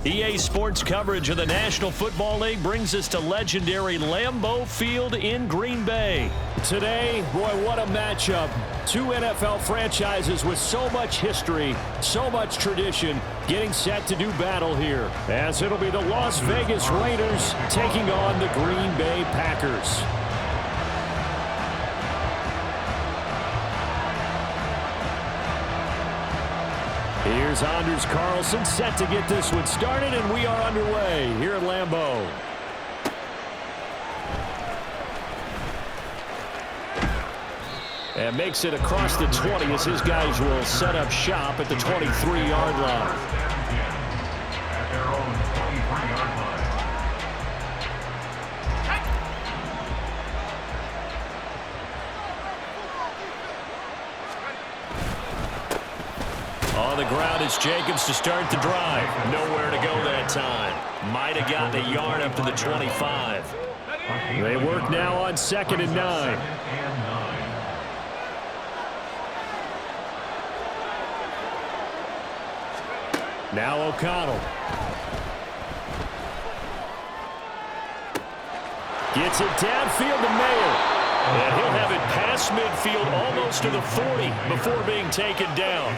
EA Sports coverage of the National Football League brings us to legendary Lambeau Field in Green Bay. Today, boy, what a matchup. Two NFL franchises with so much history, so much tradition, getting set to do battle here. As it'll be the Las Vegas Raiders taking on the Green Bay Packers. Here's Anders Carlson set to get this one started, and we are underway here at Lambeau. And makes it across the 20 as his guys will set up shop at the 23-yard line. On the ground, it's Jacobs to start the drive. Nowhere to go that time. Might have gotten a yard up to the 25. They work now on 2nd and 9. Now O'Connell. Gets it downfield to Mayer. And he'll have it past midfield almost to the 40 before being taken down.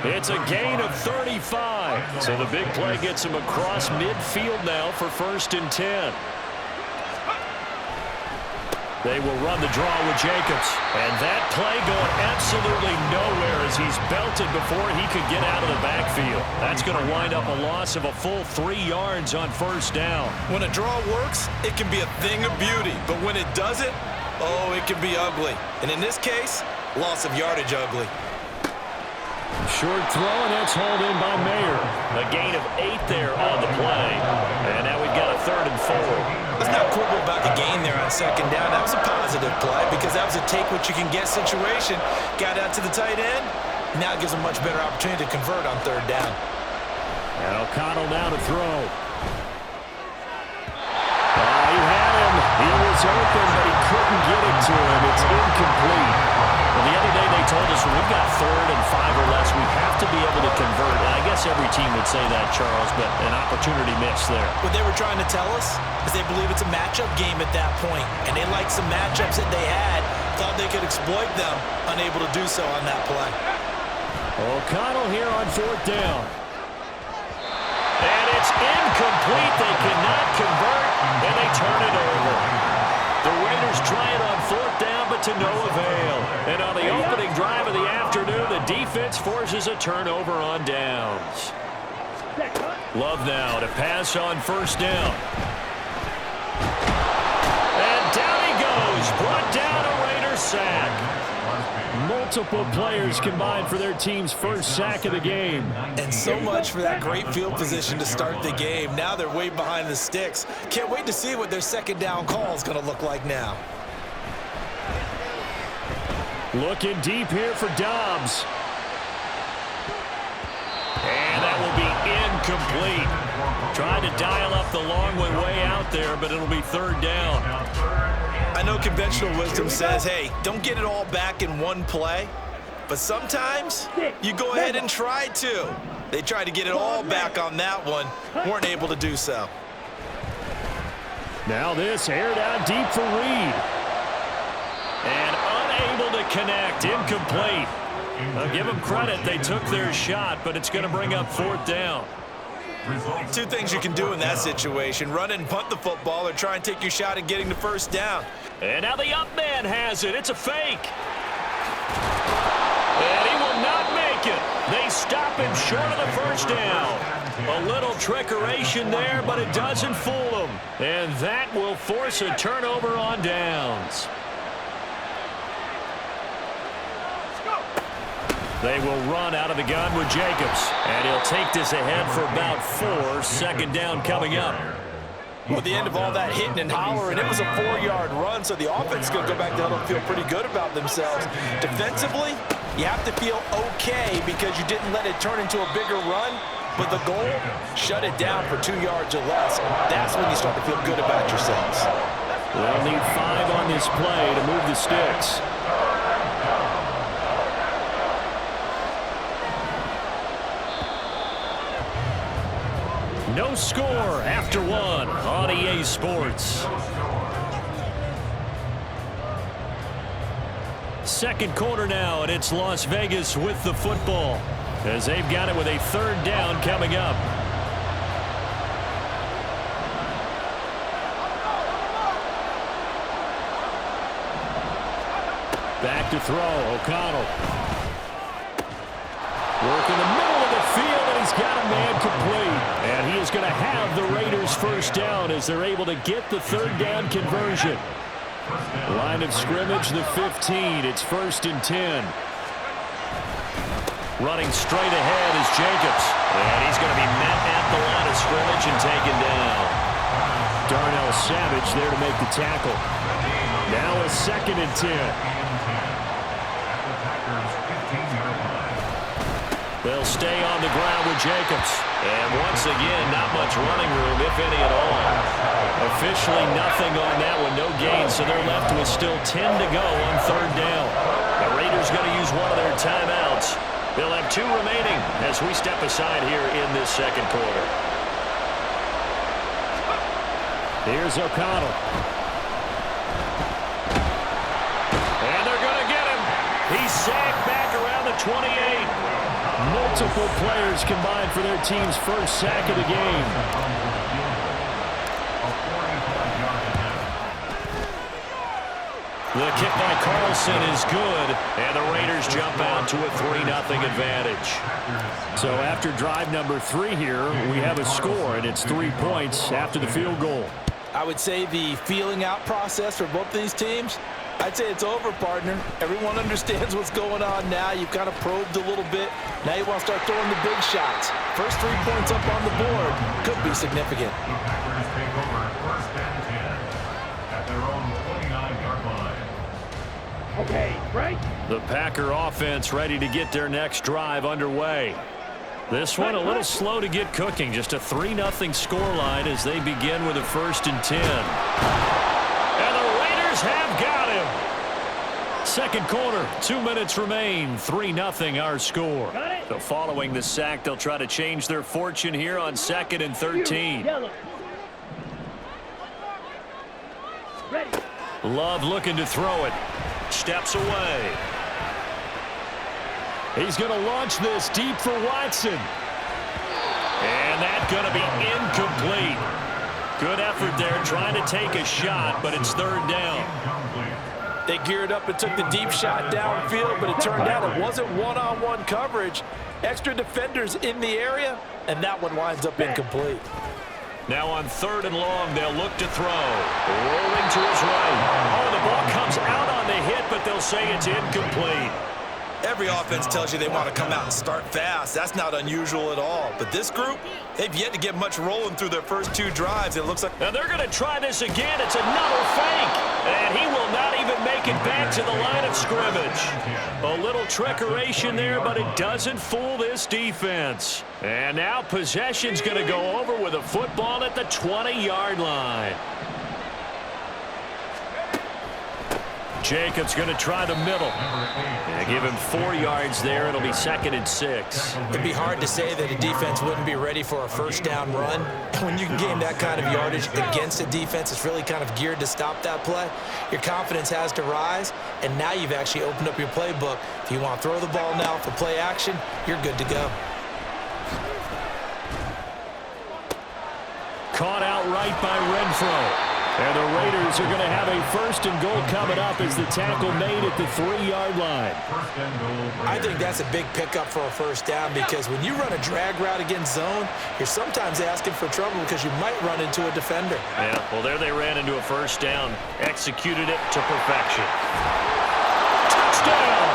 It's a gain of 35. So the big play gets him across midfield now for 1st and 10. They will run the draw with Jacobs. And that play going absolutely nowhere as he's belted before he could get out of the backfield. That's going to wind up a loss of a full 3 yards on 1st down. When a draw works, it can be a thing of beauty. But when it doesn't, oh, it can be ugly. And in this case, loss of yardage ugly. Short throw, and that's hauled in by Mayer. A gain of 8 there on the play. And now we've got a 3rd and 4. Let's not quibble about the gain there on 2nd down. That was a positive play because that was a take-what-you-can-get situation. Got out to the tight end. Now it gives a much better opportunity to convert on 3rd down. And O'Connell now to throw. He had him. He was open, but he couldn't get it to him. It's incomplete. Well, the other day they told us when we've got 3rd and 5 or less, we have to be able to convert. And I guess every team would say that, Charles, but an opportunity missed there. What they were trying to tell us is they believe it's a matchup game at that point, and they liked some matchups that they had, thought they could exploit them, unable to do so on that play. O'Connell here on 4th down. And it's incomplete. They cannot convert, and they turn it over. The Raiders try it on 4th down, but to no avail. And on the opening drive of the afternoon, the defense forces a turnover on downs. Love now to pass on 1st down. And down he goes. Brought down a Raider sack. Multiple players combined for their team's 1st sack of the game. And so much for that great field position to start the game. Now they're way behind the sticks. Can't wait to see what their 2nd down call is going to look like now. Looking deep here for Dobbs. And that will be incomplete. Tried to dial up the long way out there, but it'll be 3rd down. I know conventional wisdom says, hey, don't get it all back in one play. But sometimes you go ahead and try to. They tried to get it all back on that one. Weren't able to do so. Now this aired out deep for Reed. And unable to connect. Incomplete. I'll give them credit. They took their shot, but it's going to bring up 4th down. Two things you can do in that situation. Run and punt the football or try and take your shot at getting the 1st down. And now the up man has it. It's a fake. And he will not make it. They stop him short of the 1st down. A little trickeration there, but it doesn't fool them. And that will force a turnover on downs. They will run out of the gun with Jacobs. And he'll take this ahead for about 4. 2nd down coming up. With the end of all that hitting and hollering, it was a 4-yard run, so the offense is going to go back down and feel pretty good about themselves. Defensively, you have to feel okay because you didn't let it turn into a bigger run. But the goal, shut it down for 2 yards or less. That's when you start to feel good about yourselves. They'll need 5 on this play to move the sticks. No score after one on EA Sports. Second quarter now, and it's Las Vegas with the football as they've got it with a third down coming up. Back to throw, O'Connell. Work in the middle of the field, and he's got a man complete. And he is going to have the Raiders first down as they're able to get the third down conversion. Line of scrimmage, the 15. It's 1st and 10. Running straight ahead is Jacobs. And he's going to be met at the line of scrimmage and taken down. Darnell Savage there to make the tackle. Now a 2nd and 10. They'll stay on the ground with Jacobs. And once again, not much running room, if any at all. Officially nothing on that one, no gain, so they're left with still 10 to go on third down. The Raiders going to use one of their timeouts. They'll have 2 remaining as we step aside here in this second quarter. Here's O'Connell. And they're going to get him. He's sacked back around the 28. Multiple players combined for their team's first sack of the game. The kick by Carlson is good, and the Raiders jump out to a 3-0 advantage. So after drive number 3 here, we have a score, and it's 3 points after the field goal. I would say the feeling out process for both these teams, I'd say it's over, partner. Everyone understands what's going on now. You've kind of probed a little bit. Now you want to start throwing the big shots. First 3 points up on the board could be significant. Okay, right. The Packer offense ready to get their next drive underway. This one a little slow to get cooking. Just a 3-0 scoreline as they begin with a 1st and 10. And the Raiders have got him. Second quarter, 2 minutes remain. 3-0 our score. So following the sack, they'll try to change their fortune here on 2nd and 13. Love looking to throw it. Steps away. He's going to launch this deep for Watson. And that's going to be incomplete. Good effort there trying to take a shot, but it's third down. They geared up and took the deep shot downfield, but it turned out it wasn't one-on-one coverage. Extra defenders in the area, and that one winds up incomplete. Now on 3rd and long, they'll look to throw. Rolling to his right. Oh, the ball comes out on the hit, but they'll say it's incomplete. Every offense tells you they want to come out and start fast. That's not unusual at all. But this group, they've yet to get much rolling through their first 2 drives. It looks like... And they're going to try this again. It's another fake. And he will not even make it back to the line of scrimmage. A little trickeration there, but it doesn't fool this defense. And now possession's going to go over with a football at the 20-yard line. Jacobs going to try the middle. And give him 4 yards there. It'll be 2nd and 6. It'd be hard to say that a defense wouldn't be ready for a first down run. When you can gain that kind of yardage against a defense that's really kind of geared to stop that play, your confidence has to rise, and now you've actually opened up your playbook. If you want to throw the ball now for play action, you're good to go. Caught out right by Renfro. And the Raiders are going to have a 1st and goal coming up as the tackle made at the 3-yard line. I think that's a big pickup for a first down because when you run a drag route against zone, you're sometimes asking for trouble because you might run into a defender. Yeah, well, there they ran into a first down. Executed it to perfection. Touchdown!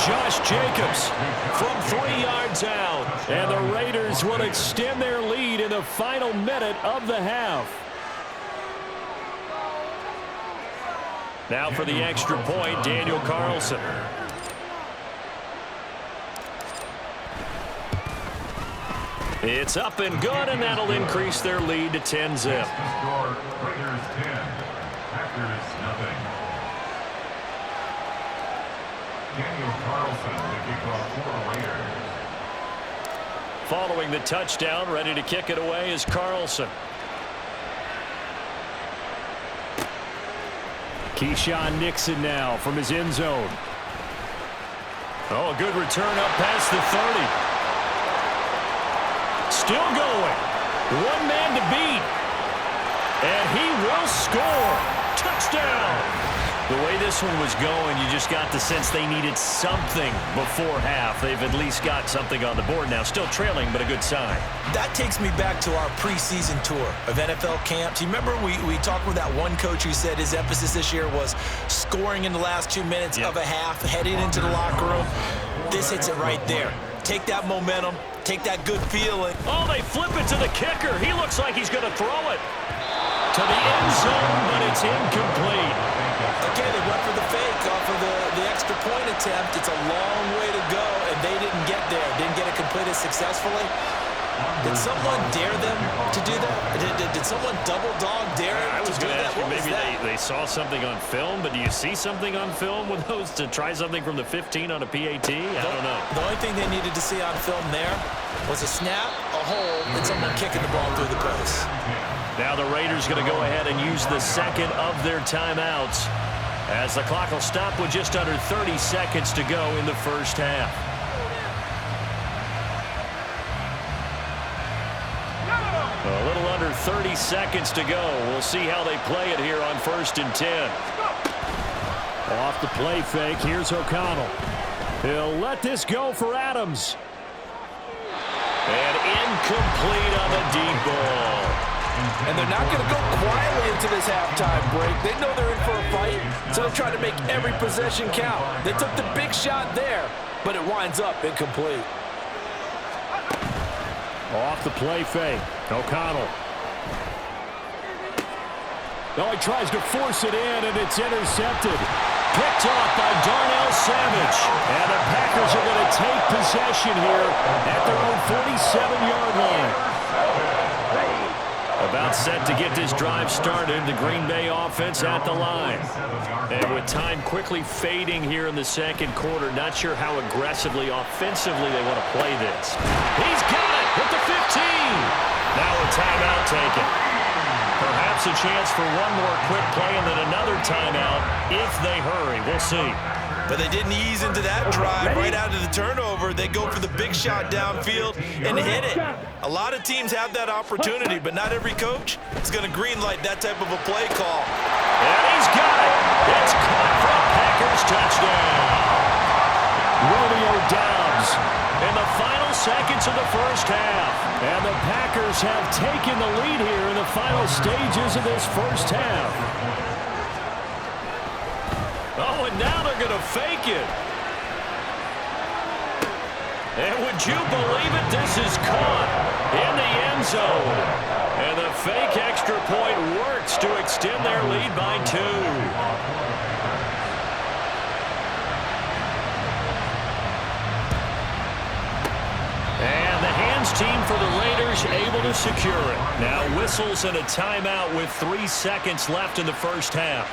Josh Jacobs from 3 yards out. And the Raiders will extend their lead in the final minute of the half. Now for the extra point, Daniel Carlson. It's up and good, and that'll increase their lead to 10-zip. Raiders 10, Packers nothing. Daniel Carlson, the kickoff for the Raiders. Following the touchdown, ready to kick it away is Carlson. Keyshawn Nixon now from his end zone. Oh, a good return up past the 30. Still going. One man to beat. And he will score. Touchdown. The way this one was going, you just got the sense they needed something before half. They've at least got something on the board now. Still trailing, but a good sign. That takes me back to our preseason tour of NFL camps. You remember we talked with that one coach who said his emphasis this year was scoring in the last 2 minutes of a half, heading into the locker room. This hits it right there. Take that momentum, take that good feeling. Oh, they flip it to the kicker. He looks like he's going to throw it to the end zone, but it's incomplete. Again, they went for the fake off of the extra point attempt. It's a long way to go, and they didn't get there. Didn't get it completed successfully. Did someone dare them to do that? Did someone double dog dare them to do that? Maybe they saw something on film, but do you see something on film with those to try something from the 15 on a PAT? I don't know. The only thing they needed to see on film there was a snap, a hold, and someone kicking the ball through the post. Now the Raiders going to go ahead and use the second of their timeouts as the clock will stop with just under 30 seconds to go in the first half. A little under 30 seconds to go. We'll see how they play it here on 1st and 10. Off the play fake, here's O'Connell. He'll let this go for Adams. And incomplete on the deep ball. And they're not going to go quietly into this halftime break. They know they're in for a fight, so they're trying to make every possession count. They took the big shot there, but it winds up incomplete. Off the play fake, O'Connell. Oh, he tries to force it in, and it's intercepted. Picked off by Darnell Savage. And the Packers are going to take possession here at their own 47-yard line. About set to get this drive started, the Green Bay offense at the line. And with time quickly fading here in the second quarter, not sure how aggressively, offensively they want to play this. He's got it at the 15. Now a timeout taken. Perhaps a chance for one more quick play and then another timeout if they hurry. We'll see. But they didn't ease into that drive right out of the turnover. They go for the big shot downfield and hit it. A lot of teams have that opportunity, but not every coach is going to greenlight that type of a play call. And he's got it. It's caught for a Packers touchdown. Romeo Doubs in the final seconds of the first half. And the Packers have taken the lead here in the final stages of this first half. Oh, and now they're going to fake it. And would you believe it? This is caught in the end zone. And the fake extra point works to extend their lead by 2. And the hands team for the Raiders able to secure it. Now whistles and a timeout with 3 seconds left in the first half.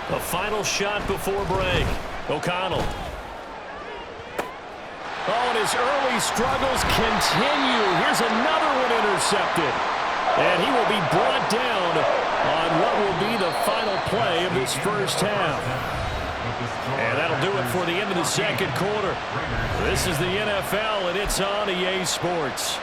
A final shot before break. O'Connell. Oh, and his early struggles continue. Here's another one intercepted. And he will be brought down on what will be the final play of this first half. And that'll do it for the end of the second quarter. This is the NFL, and it's on EA Sports.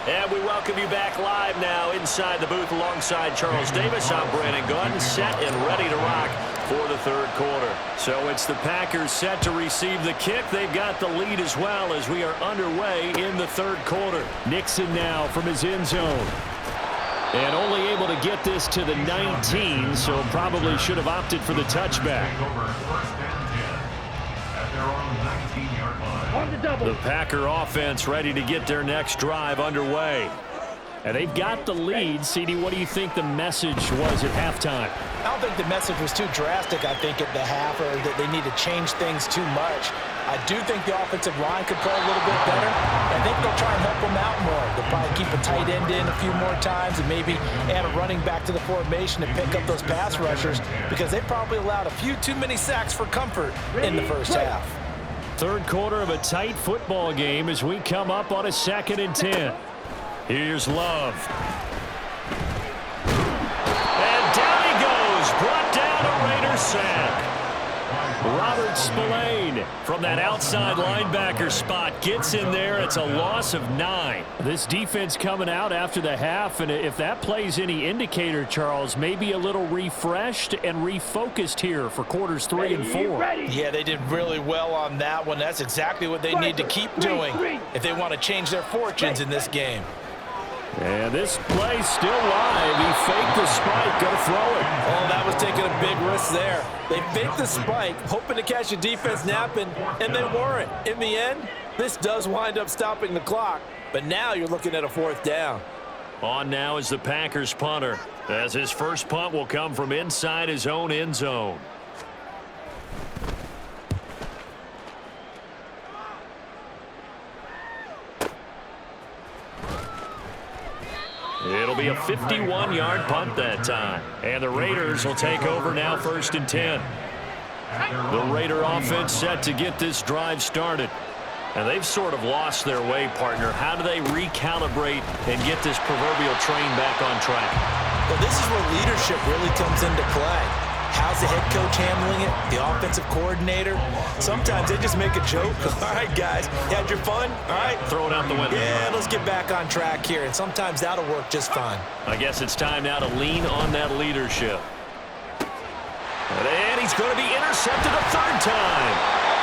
And we welcome you back live now inside the booth alongside Charles Davis. I'm Brandon Gaudin, set and ready to rock for the third quarter. So it's the Packers set to receive the kick. They've got the lead as well as we are underway in the third quarter. Nixon now from his end zone. And only able to get this to the 19, so probably should have opted for the touchback. The Packer offense ready to get their next drive underway. And they've got the lead. CD, what do you think the message was at halftime? I don't think the message was too drastic, I think, at the half, or that they need to change things too much. I do think the offensive line could play a little bit better. I think they'll try and help them out more. They'll probably keep a tight end in a few more times and maybe add a running back to the formation to pick up those pass rushers, because they probably allowed a few too many sacks for comfort in the first half. Third quarter of a tight football game as we come up on a 2nd and 10. Here's Love. And down he goes. Brought down a Raider sack. Robert Spillane from that outside linebacker spot gets in there. It's a loss of 9. This defense coming out after the half, and if that plays any indicator, Charles, maybe a little refreshed and refocused here for quarters 3 and 4. Yeah, they did really well on that one. That's exactly what they need to keep doing if they want to change their fortunes in this game. And this play still live. He faked the spike, going to throw it. Oh, that was taking a big risk there. They faked the spike, hoping to catch the defense napping, and they weren't. In the end, this does wind up stopping the clock, but now you're looking at a 4th down. On now is the Packers punter, as his first punt will come from inside his own end zone. It'll be a 51-yard punt that time. And the Raiders will take over now 1st and 10. The Raider offense set to get this drive started. And they've sort of lost their way, partner. How do they recalibrate and get this proverbial train back on track? Well, this is where leadership really comes into play. How's the head coach handling it? The offensive coordinator? Sometimes they just make a joke. All right, guys, you had your fun? All right. Throw it out the window. Yeah, let's get back on track here. And sometimes that'll work just fine. I guess it's time now to lean on that leadership. And he's going to be intercepted a 3rd time.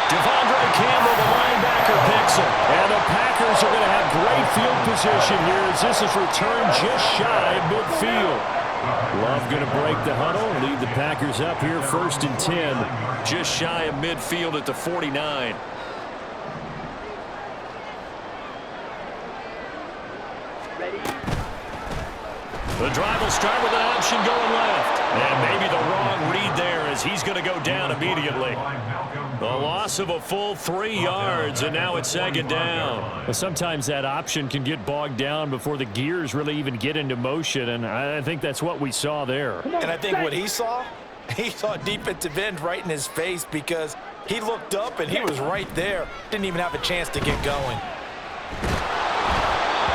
Devondre Campbell, the linebacker, picks him. And the Packers are going to have great field position here as this is returned just shy of midfield. Love going to break the huddle, lead the Packers up here 1st and 10, just shy of midfield at the 49. The drive will start with an option going left. And maybe the wrong read there as he's going to go down immediately. The loss of a full 3 yards, and now it's 2nd down. Well, sometimes that option can get bogged down before the gears really even get into motion, and I think that's what we saw there. And I think what he saw defensive end right in his face, because he looked up and he was right there. Didn't even have a chance to get going.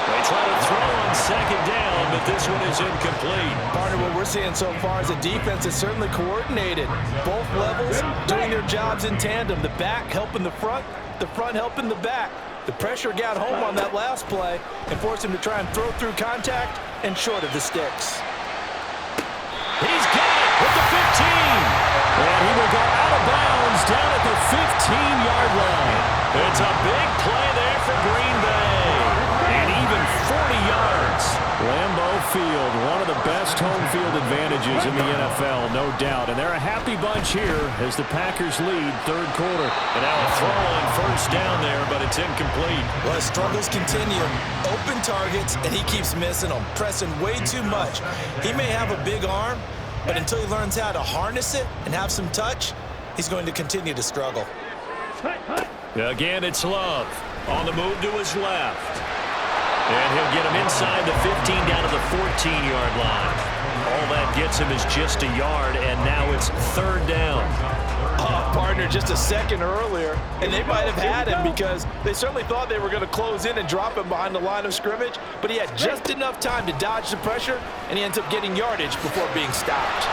They try to throw on 2nd down, but this one is incomplete. Partner, what we're seeing so far is a defense is certainly coordinated. Both levels doing their jobs in tandem. The back helping the front helping the back. The pressure got home on that last play and forced him to try and throw through contact and short of the sticks. He's got it with the 15. And he will go out of bounds down at the 15-yard line. It's a big play there for Green Bay. And even 40 yards. Lambeau Field, one of the best home field advantages in the NFL, no doubt. And they're a happy bunch here as the Packers lead 3rd quarter. And now a throw on 1st down there, but it's incomplete. Well, his struggles continue. Open targets, and he keeps missing them, pressing way too much. He may have a big arm, but until he learns how to harness it and have some touch, he's going to continue to struggle. Again, it's Love on the move to his left. And he'll get him inside the 15 down to the 14-yard line. All that gets him is just a yard, and now it's 3rd down. Partner, just a second earlier, and they might have had him because they certainly thought they were going to close in and drop him behind the line of scrimmage, but he had just enough time to dodge the pressure, and he ends up getting yardage before being stopped.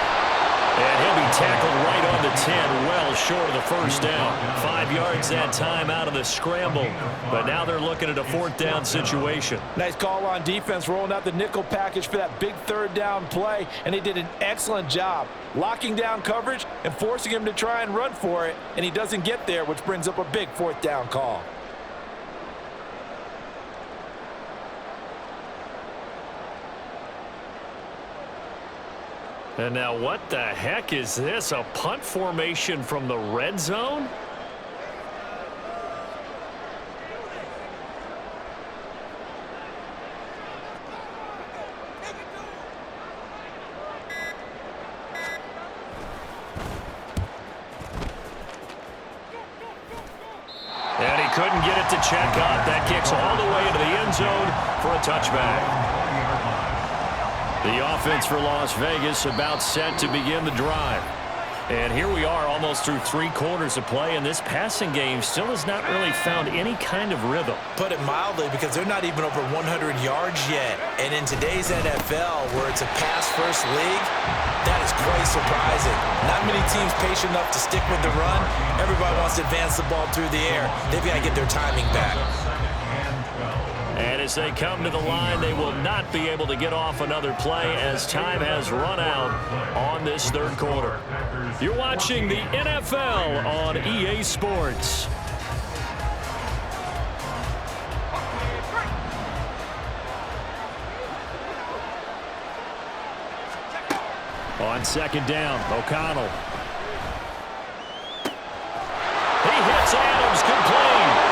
And he'll be tackled right on the 10, well short of the 1st down. 5 yards that time out of the scramble. But now they're looking at a 4th down situation. Nice call on defense, rolling out the nickel package for that big 3rd down play, and they did an excellent job locking down coverage and forcing him to try and run for it, and he doesn't get there, which brings up a big 4th down call. And now what the heck is this? A punt formation from the red zone? And he couldn't get it to check up. That kicks all the way into the end zone for a touchback. The offense for Las Vegas about set to begin the drive. And here we are almost through 3 quarters of play, and this passing game still has not really found any kind of rhythm. Put it mildly, because they're not even over 100 yards yet. And in today's NFL, where it's a pass-first league, that is quite surprising. Not many teams patient enough to stick with the run. Everybody wants to advance the ball through the air. They've got to get their timing back. And as they come to the line, they will not be able to get off another play as time has run out on this third quarter. You're watching the NFL on EA Sports. On second down, O'Connell. He hits Adams, complete.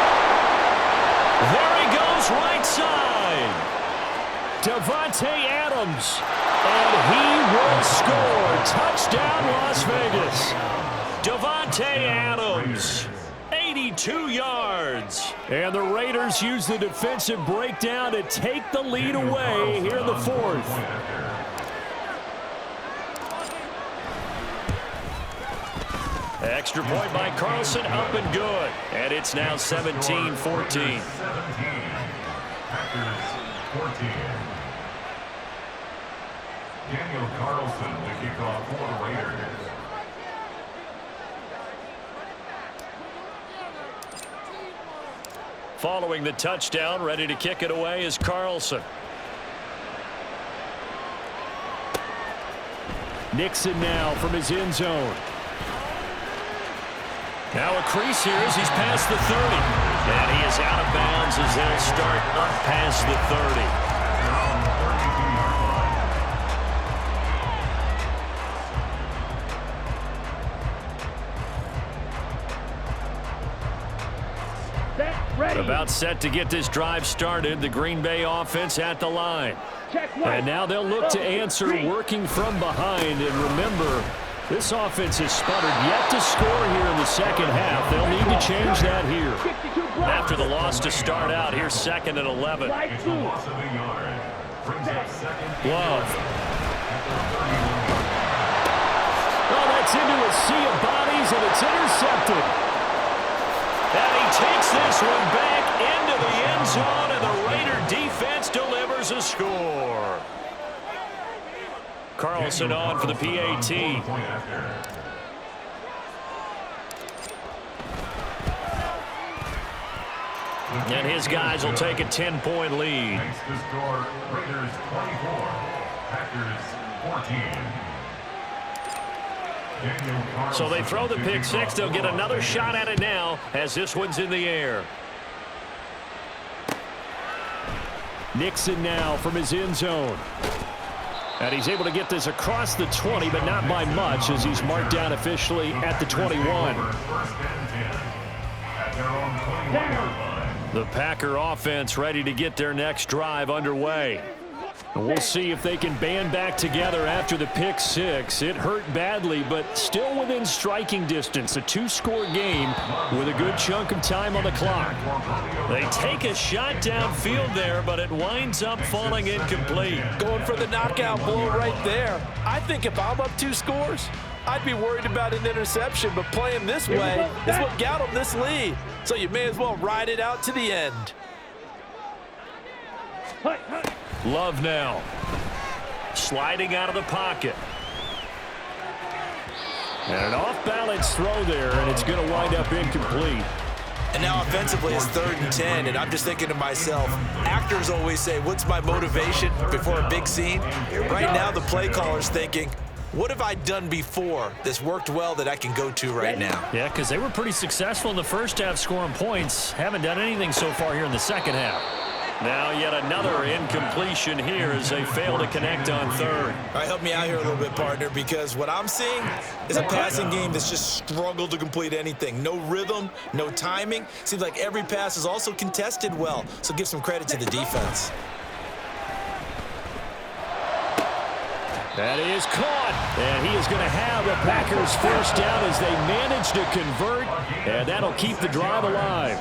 There he goes, right side. Davante Adams. And he will score. Touchdown, Las Vegas. Davante Adams. 82 yards. And the Raiders use the defensive breakdown to take the lead away here in the fourth. Extra point by Carlson, up and good. And it's now 17-14. 17. Packers 14. Daniel Carlson to kick off for the Raiders. Following the touchdown, ready to kick it away is Carlson. Nixon now from his end zone. Now a crease here as he's past the 30. And he is out of bounds as they'll start up past the 30. About set to get this drive started. The Green Bay offense at the line. And now they'll look to answer working from behind. And remember, this offense has sputtered yet to score here in the second half. They'll need to change that here. After the loss to start out, here's 2nd and 11. Love. Well, that's into a sea of bodies, and it's intercepted. And he takes this one back into the end zone, and the Raider defense delivers a score. Carlson on for the PAT. And his guys will take a 10-point lead. Makes the score Raiders 24, Packers 14. So they throw the pick six. They'll get another shot at it now as this one's in the air. Nixon now from his end zone. And he's able to get this across the 20, but not by much as he's marked down officially at the 21. The Packer offense ready to get their next drive underway. And we'll see if they can band back together after the pick six. It hurt badly, but still within striking distance. A 2-score game with a good chunk of time on the clock. They take a shot downfield there, but it winds up falling incomplete. Going for the knockout blow right there. I think if I'm up 2 scores, I'd be worried about an interception, but playing this way is what got them this lead. So you may as well ride it out to the end. Love now. Sliding out of the pocket. And an off-balance throw there, and it's going to wind up incomplete. And now offensively it's 3rd and 10, and I'm just thinking to myself, actors always say, what's my motivation before a big scene? Right now the play caller's thinking, what have I done before that's worked well that I can go to right now? Yeah, because they were pretty successful in the first half scoring points. Haven't done anything so far here in the second half. Now yet another incompletion here as they fail to connect on third. All right, help me out here a little bit, partner, because what I'm seeing is a passing game that's just struggled to complete anything. No rhythm, no timing. Seems like every pass is also contested well, so give some credit to the defense. That is caught, and he is going to have a Packers first down as they manage to convert, and that'll keep the drive alive.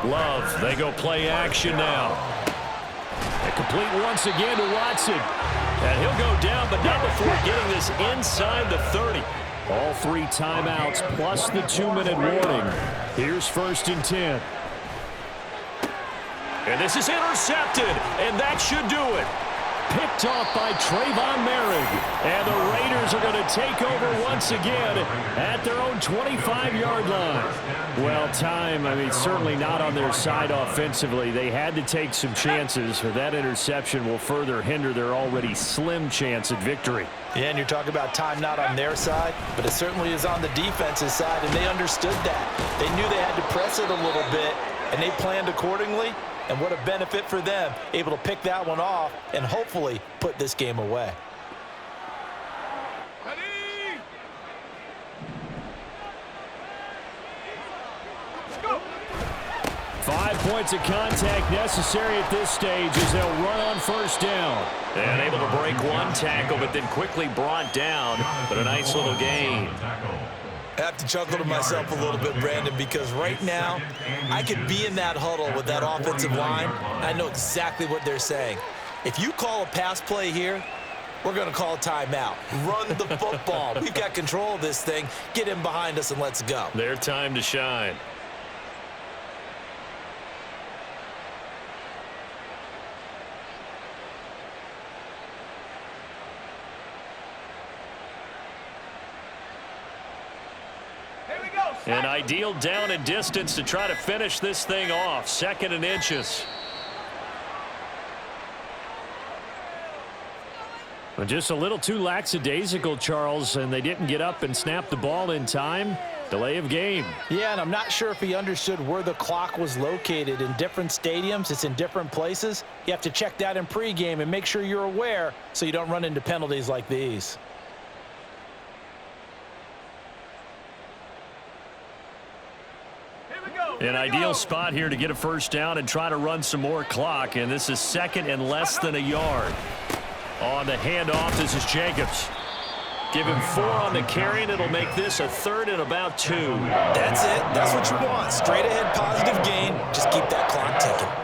Love, they go play action now. And complete once again to Watson. And he'll go down, but not before getting this inside the 30. All 3 timeouts plus the 2-minute warning. Here's 1st and 10. And this is intercepted, and that should do it. Picked off by Trayvon Merrick. And the Raiders are going to take over once again at their own 25-yard line. Well, certainly not on their side offensively. They had to take some chances. That interception will further hinder their already slim chance at victory. Yeah, and you're talking about time not on their side, but it certainly is on the defense's side, and they understood that. They knew they had to press it a little bit, and they planned accordingly. And what a benefit for them, able to pick that one off and hopefully put this game away. 5 points of contact necessary at this stage as they'll run on 1st down. And able to break one tackle, but then quickly brought down. But a nice little gain. I have to chuckle to myself a little bit, Brandon, because right now I could be in that huddle with that offensive line. I know exactly what they're saying. If you call a pass play here, we're going to call a timeout. Run the football. We've got control of this thing. Get him behind us and let's go. Their time to shine. An ideal down and distance to try to finish this thing off. 2nd and inches. But just a little too lackadaisical, Charles, and they didn't get up and snap the ball in time. Delay of game. Yeah, and I'm not sure if he understood where the clock was located. In different stadiums, it's in different places. You have to check that in pregame and make sure you're aware so you don't run into penalties like these. An ideal spot here to get a first down and try to run some more clock, and this is 2nd and less than a yard. On the handoff, this is Jacobs. Give him 4 on the carry, and it'll make this a 3rd and about 2. That's it. That's what you want. Straight ahead positive gain. Just keep that clock ticking.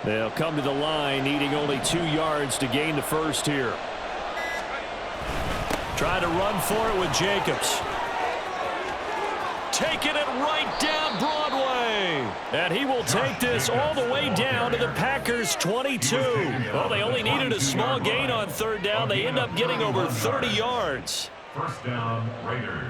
They'll come to the line, needing only 2 yards to gain the first here. Try to run for it with Jacobs. Taking it right down Broadway. And he will take this all the way down to the Packers' 22. Well, they only needed a small gain on 3rd down. They end up getting over 30 yards. 1st down, Raiders.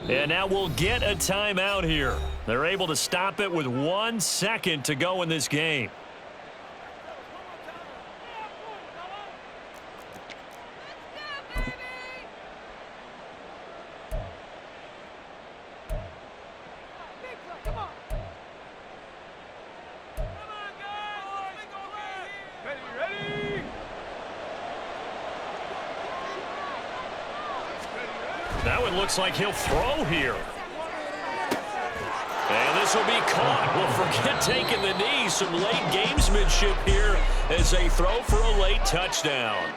And now we'll get a timeout here. They're able to stop it with 1 second to go in this game. Now it looks like he'll throw here. And this will be caught. Well, forget taking the knee. Some late gamesmanship here as they throw for a late touchdown.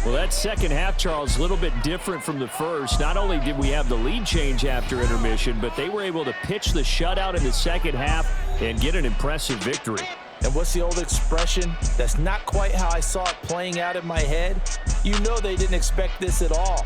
Well, that second half, Charles, a little bit different from the first. Not only did we have the lead change after intermission, but they were able to pitch the shutout in the second half and get an impressive victory. And what's the old expression? That's not quite how I saw it playing out in my head. You know they didn't expect this at all.